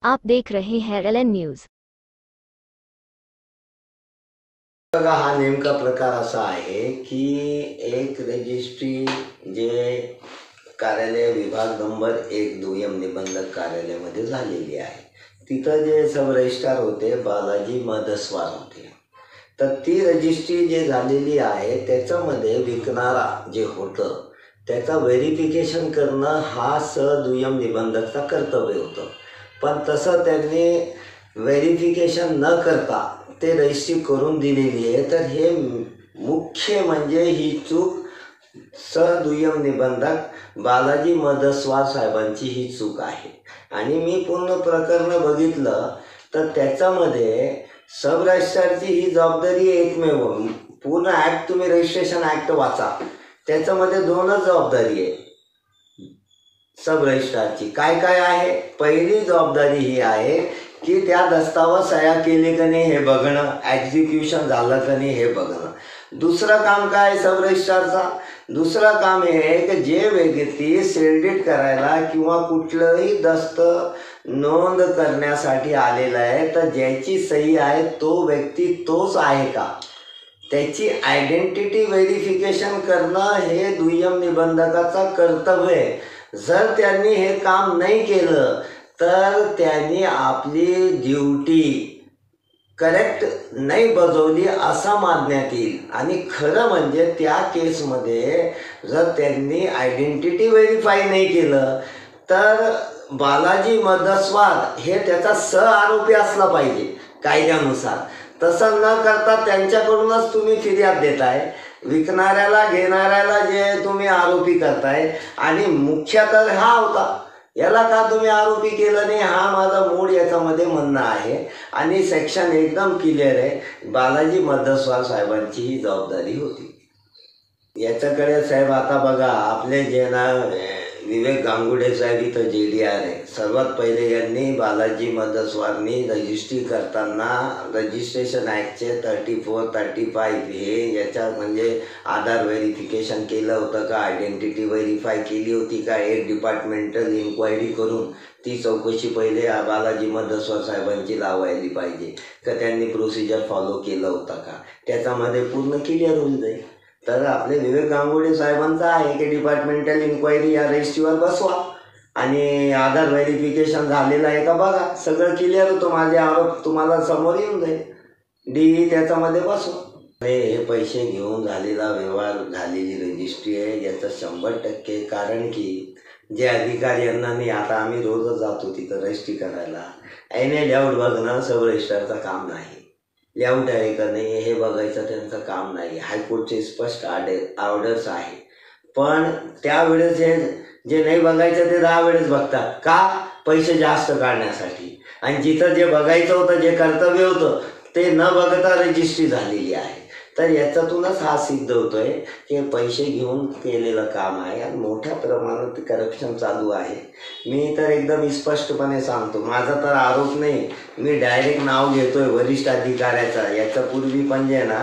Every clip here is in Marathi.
आप देख रहे हैं LN न्यूज। बघा, हा नेमका प्रकार असा आहे की एक रजिस्ट्री जे कार्यालय विभाग नंबर 1 दुय्यम निबंधक कार्यालयामध्ये झालेली आहे, तिथं जे सब रजिस्ट्रार होते बालाजी मधस्वार होते. तर ती रजिस्ट्री जे झालेली आहे त्याच्यामध्ये विकणारा जे होतं त्याचा व्हेरिफिकेशन करणं हा दुय्यम निबंधकचा कर्तव्य होतं. पण तसं त्यांनी व्हेरिफिकेशन न करता ते रजिस्ट्री करून दिलेली आहे. तर हे मुख्य म्हणजे ही चूक दुय्यम निबंधक बालाजी मधस्वार साहेबांची ही चूक आहे. आणि मी पूर्ण प्रकरण बघितलं तर त्याच्यामध्ये सब रजिस्ट्रारची ही जबाबदारी एकमेव. पूर्ण ॲक्ट तुम्ही रजिस्ट्रेशन ॲक्ट वाचा, त्याच्यामध्ये 2च जबाबदारी आहे सब रजिस्ट्रारची. काय काय आहे? पहिली जबाबदारी ही आहे की त्या दस्तावेज सह्या केले का नाही हे बघणं, एक्झिक्युशन झालं का नाही हे बघणं. दुसरं काम काय सब रजिस्ट्रारचा? दुसरं काम हे आहे की जे व्यक्ती सेलडीड करायला किंवा कुठलंही दस्त नोंद करण्यासाठी आलेला आहे तर ज्याची सही आहे तो व्यक्ती तोच आहे का, त्याची आयडेंटिटी व्हेरिफिकेशन करणं हे दुय्यम निबंधकाचा कर्तव्य आहे. जर त्यांनी हे काम नाही केलं तर त्यांनी आपली ड्युटी करेक्ट नाही बजावली असं मानण्यात येईल. आणि खरं म्हणजे त्या केसमध्ये जर त्यांनी आयडेंटिटी व्हेरीफाय नाही केलं तर बालाजी मधस्वार हे त्याचा आरोपी असला पाहिजे कायद्यानुसार. तसं न करता त्यांच्याकडूनच तुम्ही फिर्याद देताय, विकणाऱ्याला घेणाऱ्याला जे तुम्ही आरोपी करताय. आणि मुख्य तर हा होता, याला का तुम्ही आरोपी केलं नाही हा माझा मूळ याच्यामध्ये म्हणणं आहे. आणि सेक्शन एकदम क्लिअर आहे, बालाजी मधस्वार साहेबांची ही जबाबदारी होती. याच्याकडे साहेब आता बघा, आपले जे ना विवेक गांगुडे साहेब इथं JDR आहे. सर्वात पहिले यांनी बालाजी मधस्वारनी रजिस्ट्री करताना रजिस्ट्रेशन ॲक्टचे 34, 35 हे याच्या म्हणजे आधार व्हेरिफिकेशन केलं होतं का, आयडेंटिटी व्हेरीफाय केली होती का, एक डिपार्टमेंटल इन्क्वायरी करून ती चौकशी पहिले बालाजी मधस्वार साहेबांची लावायली पाहिजे का, त्यांनी प्रोसिजर फॉलो केलं होतं का, त्याच्यामध्ये पूर्ण क्लिअर होऊन जाईल. तर आपले विवेक गांगुडे साहेबांचा आहे की डिपार्टमेंटल इन्क्वायरी या रजिस्ट्रीवर बसवा आणि आधार व्हेरिफिकेशन झालेलं आहे का बघा, सगळं क्लिअर होतं. माझे आरोप तुम्हाला समोर येऊन जाईल. DE त्याच्यामध्ये बसवा. हे पैसे घेऊन झालेला व्यवहार झालेली रजिस्ट्री आहे याचं 100%. कारण की जे अधिकारी यांना नाही, आता आम्ही रोजच जातो तिथं रजिस्ट्री करायला, याने लेआउट बघणं सब रजिस्ट्रारचं काम नाही. लेआउट आहे का नाही हे बघायचं त्यांचं काम नाही. हायकोर्टचे स्पष्ट ऑर्डर्स आहे. पण त्यावेळेस हे जे नाही बघायचं ते 10 वेळेस बघतात का, पैसे जास्त काढण्यासाठी. आणि जिथं जे बघायचं होतं, जे कर्तव्य होतं ते न बघता रजिस्ट्री झालेली आहे. तर याच्यातूनच हा सिद्ध होतोय की पैसे घेऊन केलेलं काम आहे आणि मोठ्या प्रमाणात करप्शन चालू आहे. मी तर एकदम स्पष्टपणे सांगतो, माझा तर आरोप नाही, मी डायरेक्ट नाव घेतोय वरिष्ठ अधिकाऱ्याचा. याच्यापूर्वी पण जे ना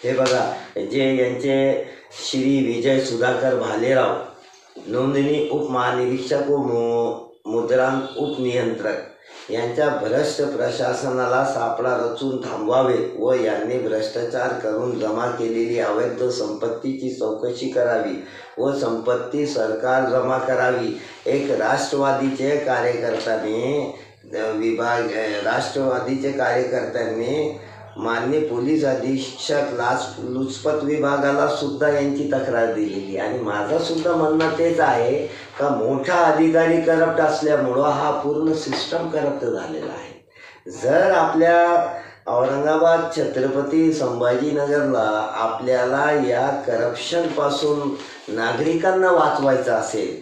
हे बघा, जे यांचे श्री विजय सुधाकर भालेराव, नोंदणी उपमहानिरीक्षक व मुद्रांक उपनियंत्रक यांच्या भ्रष्ट प्रशासनाला सापळा रचून थांबवावे व यांनी भ्रष्टाचार करून जमा केलेली अवैध संपत्तीची चौकशी करावी व संपत्ती सरकार जमा करावी. एक राष्ट्रवादीचे कार्यकर्त्यांनी माननीय पोलीस अधीक्षक लुचपत विभागाला सुद्धा यांची तक्रार दिलेली. आणि माझं सुद्धा म्हणणं तेच आहे का मोठा अधिकारी करप्ट असल्यामुळं हा पूर्ण सिस्टम करप्ट झालेला आहे. जर आपल्या औरंगाबाद छत्रपती संभाजीनगरला आपल्याला या करप्शनपासून नागरिकांना वाचवायचं असेल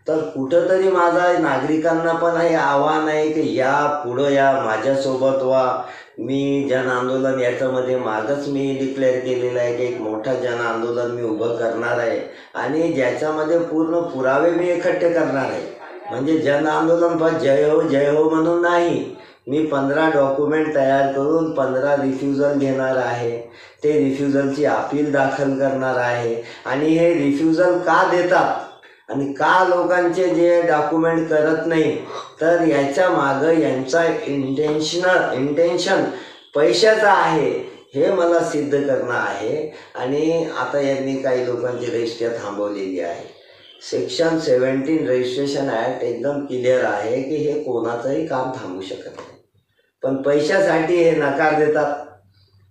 तर कुठंतरी माझा नागरिकांना पण हे आव्हान आहे की या पुढं या माझ्यासोबत व्हा. मी जन आंदोलन याच्यामध्ये मागच मी डिक्लेअर केलेलं आहे की एक मोठा जन आंदोलन मी उभं करणार आहे आणि ज्याच्यामध्ये पूर्ण पुरावे मी इकट्ठे करणार आहे. म्हणजे जन आंदोलन पण जय हो म्हणून नाही, मी 15 डॉक्युमेंट तयार करून 15 रिफ्युजल घेणार आहे. ते रिफ्युजलची अपील दाखल करणार आहे. आणि हे रिफ्युजल का देतात आणि का लोकांचे जे डॉक्युमेंट करत नाही, तर याच्या मागं यांचा इंटेन्शन पैशाचा आहे हे मला सिद्ध करणं आहे. आणि आता यांनी काही लोकांची रजिस्ट्री थांबवलेली आहे. सेक्शन 17 रजिस्ट्रेशन ॲक्ट एकदम क्लिअर आहे की हे कोणाचंही काम थांबू शकत नाही, पण पैशासाठी हे नकार देतात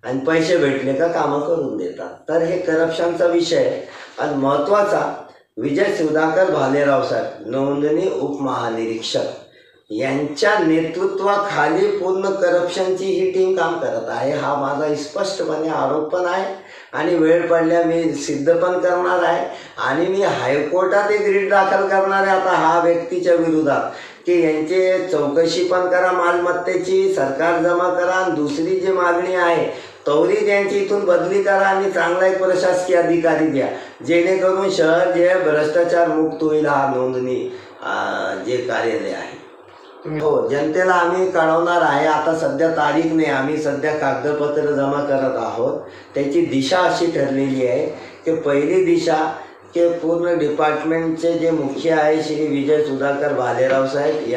आणि पैसे भेटले का कामं करून देतात. तर हे करप्शनचा विषय आहे. आणि महत्त्वाचा, विजय सुधाकर भालेराव साहेब नोंदणी उपमहानिरीक्षक यांच्या नेतृत्वाखाली पूर्ण करप्शनची ही टीम काम करत आहे. हा माझा स्पष्टपणे आरोप पण आहे आणि वेळ पडल्या मी सिद्ध पण करणार आहे. आणि मी हायकोर्टात एक रिट दाखल करणार आहे आता हा व्यक्तीच्या विरोधात की यांची चौकशी पण करा, मालमत्तेची सरकार जमा करा, आणि दुसरी जी मागणी आहे त्वरित यांची इथून बदली करा आणि चांगला एक प्रशासकीय अधिकारी द्या, जेणेकरून शहर जे भ्रष्टाचार मुक्त होईल. हा नोंदणी जे कार्यालय आहे हो जनतेला आम्ही कळवणार आहे. आता सध्या तारीख नाही, आम्ही सध्या कागदपत्र जमा करत आहोत. त्याची दिशा अशी ठरलेली आहे की पहिली दिशा की पूर्ण डिपार्टमेंटचे जे मुख्य आहे श्री विजय सुधाकर भालेराव साहेब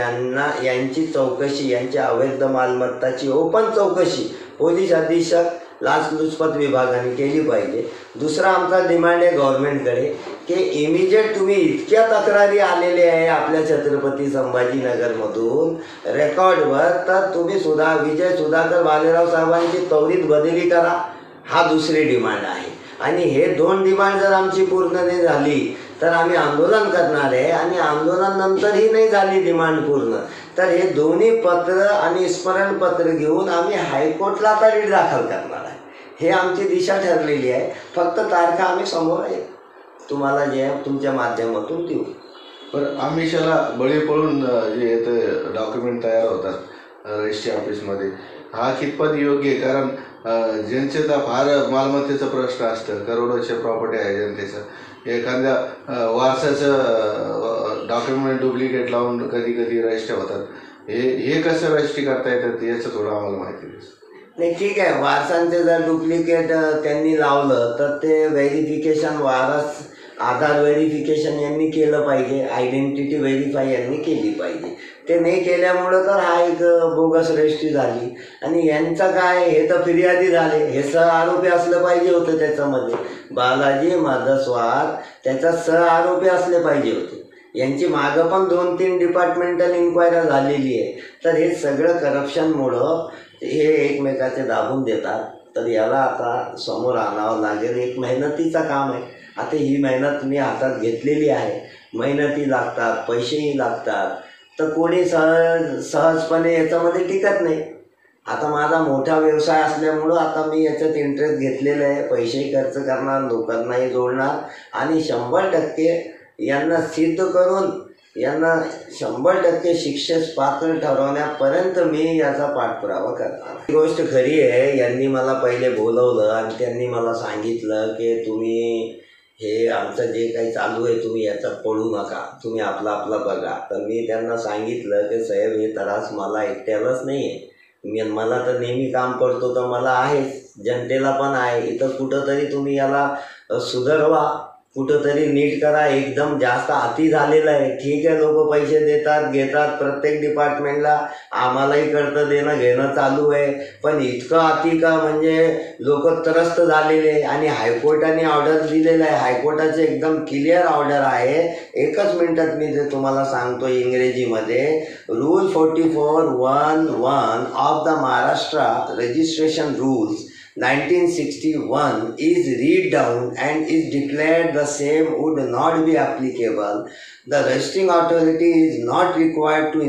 यांची चौकशी, यांच्या अवैध मालमत्ताची ओपन चौकशी पोलीस अधीक्षक लाचलुचपत विभागाने केली पाहिजे. दुसरा आमचा डिमांड आहे गव्हर्नमेंटकडे की इमिजिएट तुम्ही इतक्या तक्रारी आलेले आहे आपल्या छत्रपती संभाजीनगरमधून रेकॉर्डवर, तर तुम्ही विजय सुधाकर भालेराव साहेबांची त्वरित बदली करा. हा दुसरी डिमांड आहे. आणि हे दोन डिमांड जर आमची पूर्ण नाही झाली तर आम्ही आंदोलन करणार आहे. आणि आंदोलनानंतरही नाही झाली डिमांड पूर्ण, तर हे दोन्ही पत्र आणि स्मरणपत्र घेऊन आम्ही हायकोर्टला आता रिट दाखल करणार आहे. हे आमची दिशा ठरलेली आहे. फक्त तारखा आम्ही समोर तुम्हाला जे तुमच्या माध्यमातून देऊ. पण आमिषाला बळी पडून जे येतं डॉक्युमेंट तयार होतात रजिस्ट्री ऑफिसमध्ये, हा कितपत योग्य आहे? कारण जनतेचा फार मालमत्तेचा प्रश्न असतं, करोडोचे प्रॉपर्टी आहे जनतेचं. एखाद्या वारसाचं डॉक्युमेंट डुप्लिकेट लावून कधी कधी रजिस्टर होतात. हे कसं रजिस्ट्री करता येतात याचं थोडं आम्हाला माहिती द्या. नाही ठीक आहे, वारसांचे जर डुप्लिकेट त्यांनी लावलं तर ते व्हेरिफिकेशन वारस आधार व्हेरिफिकेशन यांनी केलं पाहिजे, आयडेंटिटी व्हेरीफाय यांनी केली पाहिजे. ते नाही केल्यामुळं तर हा एक बोगस रजिस्ट्री झाली. आणि यांचं काय, हे तर फिर्यादी झाले, हे सहआरोपी असलं पाहिजे होतं त्याच्यामध्ये. बालाजी माधस्वार त्याचा सहआरोपी असले पाहिजे होते. यांची मागं पण 2-3 डिपार्टमेंटल इन्क्वायरी झालेली आहे. तर हे सगळं करप्शनमुळं हे एकमेकाचे दाबून देतात. तर याला आता समोर आणावं लागेल. एक मेहनतीचं काम आहे. आता ही मेहनत मी हातात घेतलेली आहे. मेहनती लागतात, पैसेही लागतात, तर कोणी सहजपणे याच्यामध्ये टिकत नाही. आता माझा मोठा व्यवसाय असल्यामुळं आता मी याच्यात इंटरेस्ट घेतलेला आहे. पैसेही खर्च करणार, लोकांनाही जोडणार आणि 100% यांना सिद्ध करून यांना 100% शिक्षेस पात्र ठरवण्यापर्यंत मी याचा पाठपुरावा करणार. ही गोष्ट खरी आहे. यांनी मला पहिले बोलवलं आणि त्यांनी मला सांगितलं की तुम्ही हे आमचं जे काही चालू आहे तुम्ही याच्यात पडू नका, तुम्ही आपला बघा. तर मी त्यांना सांगितलं की साहेब हे त्रास मला एकट्यालाच नाही आहे, मला तर नेहमी काम पडतो तर मला आहेच, जनतेला पण आहे. इथं कुठंतरी तुम्ही याला सुधारवा, कुठंतरी नीट करा. एकदम जास्त अति झालेलं आहे. ठीक आहे, लोक पैसे देतात घेतात प्रत्येक डिपार्टमेंटला, आम्हालाही कळतं देणं घेणं चालू आहे, पण इतकं अति का म्हणजे लोक त्रस्त झालेले. आणि हायकोर्टाने ऑर्डर दिलेलं आहे. हायकोर्टाचे एकदम क्लिअर ऑर्डर आहे. एकच मिनिटात मी ते तुम्हाला सांगतो इंग्रजीमध्ये. Rule 44(1)(1) of the Maharashtra registration rules 1961 is read down and is declared the same would not be applicable. The registering authority is not required to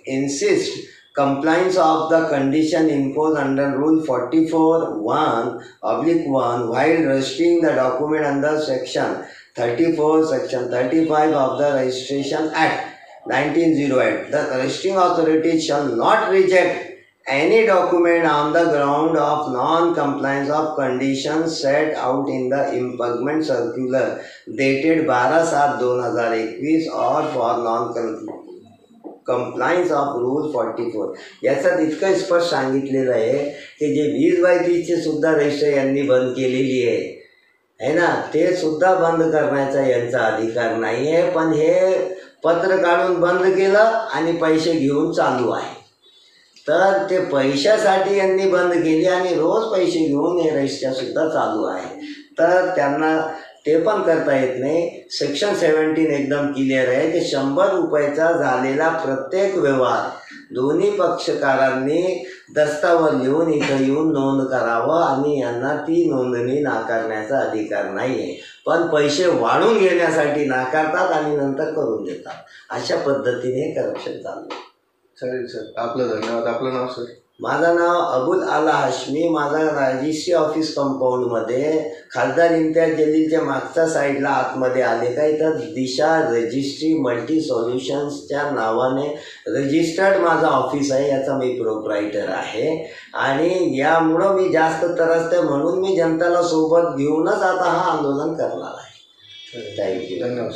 insist compliance of the condition imposed under Rule 44(1)(1) while registering the document under Section 34, Section 35 of the Registration Act 1908. The registering authority shall not reject any document on the ground of non-compliance of conditions set out in the impugnment circular dated 12/7/2021 or for non-compliance of Rule 44. याच्यात इतकं स्पष्ट सांगितलेलं आहे की जे 20/30 सुद्धा रजिस्टर यांनी बंद केलेली आहे. आहे ना, ते सुद्धा बंद करण्याचा यांचा अधिकार नाही आहे. पण हे पत्र काढून बंद केलं आणि पैसे घेऊन चालू आहे. तर ते पैशासाठी यांनी बंद केली आणि रोज पैसे घेऊन हे रजिस्ट्र्या सुद्धा चालू आहे. तर त्यांना ते पण करता येत नाही. सेक्शन 17 एकदम क्लिअर आहे की 100 रुपयाचा झालेला प्रत्येक व्यवहार दोन्ही पक्षकारांनी दस्तावर लिहून इथं येऊन नोंद करावं आणि यांना ती नोंदणी नाकारण्याचा अधिकार नाही आहे. पण पैसे वाढून घेण्यासाठी नाकारतात आणि नंतर करून देतात. अशा पद्धतीने करप्शन चालू आहे. चालेल सर, आपलं धन्यवाद. आपलं नाव सर? माझं नाव अबुल आला हाशमी. माझा रजिस्ट्री ऑफिस कंपाऊंडमध्ये खासदार इम्तियाज जलीलच्या मागच्या साईडला आतमध्ये आले का इथं दिशा रजिस्ट्री मल्टी सॉल्युशन्सच्या नावाने रजिस्टर्ड माझं ऑफिस आहे. याचा मी प्रोप्रायटर आहे आणि यामुळं मी जास्त त्रस्त म्हणून मी जनतेला सोबत घेऊनच आता हा आंदोलन करणार आहे. थँक्यू. धन्यवाद.